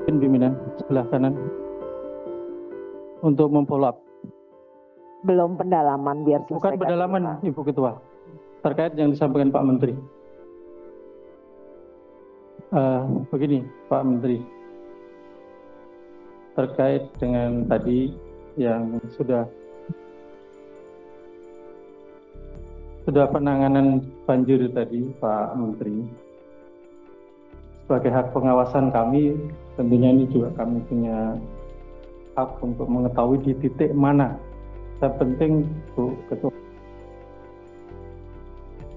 Pimpinan sebelah kanan untuk memfollow up. Belum pendalaman biar selesai. Bukan pendalaman, Ibu Ketua, terkait yang disampaikan Pak Menteri. Begini, Pak Menteri, terkait dengan tadi yang sudah penanganan banjir tadi, Pak Menteri, sebagai hak pengawasan kami, tentunya ini juga kami punya hak untuk mengetahui di titik mana. Yang penting, Bu Ketua,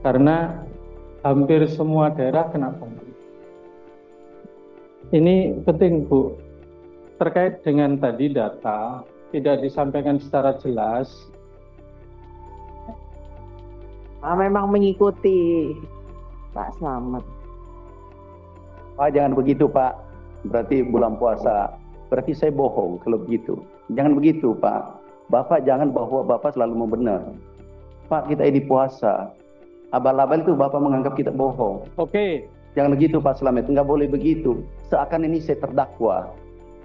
karena hampir semua daerah kena banjir. Ini penting, Bu, terkait dengan tadi data tidak disampaikan secara jelas. Memang mengikuti Pak Slamet. Pak, jangan begitu, Pak. Berarti bulan puasa. Berarti saya bohong kalau begitu. Jangan begitu, Pak. Bapak jangan bahwa Bapak selalu membenar. Pak, kita ini puasa. Abal-abal itu Bapak menganggap kita bohong. Oke. Jangan begitu, Pak Slamet. Nggak boleh begitu. Seakan ini saya terdakwa.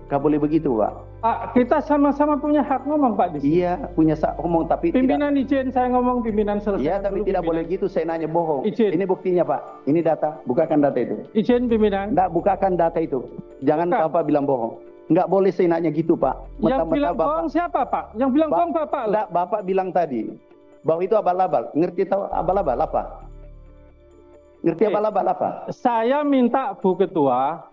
Nggak boleh begitu, Pak. Pak, kita sama-sama punya hak ngomong, Pak, di sini. Iya, punya hak ngomong, tapi pimpinan tidak... izin saya ngomong, pimpinan selesai. Iya, tapi tidak boleh gitu. Saya nanya bohong. Izin. Ini buktinya, Pak. Ini data. Bukakan data itu. Izin, pimpinan. Nggak, bukakan data itu. Jangan Bapak bilang bohong. Nggak boleh saya nanya gitu, Pak. Yang bilang bohong siapa, Pak? Yang bilang bohong Bapak. Nggak, Bapak bilang tadi bahwa itu abal-abal. Ngerti tahu abal-abal apa? Ngerti abal-abal apa? Saya minta Bu Ketua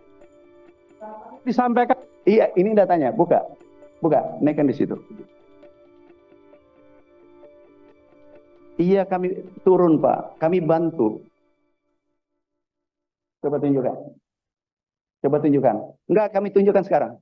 disampaikan. Iya, ini datanya. Buka. Naikkan di situ. Iya, kami turun, Pak. Kami bantu. Coba tunjukkan. Enggak, kami tunjukkan sekarang.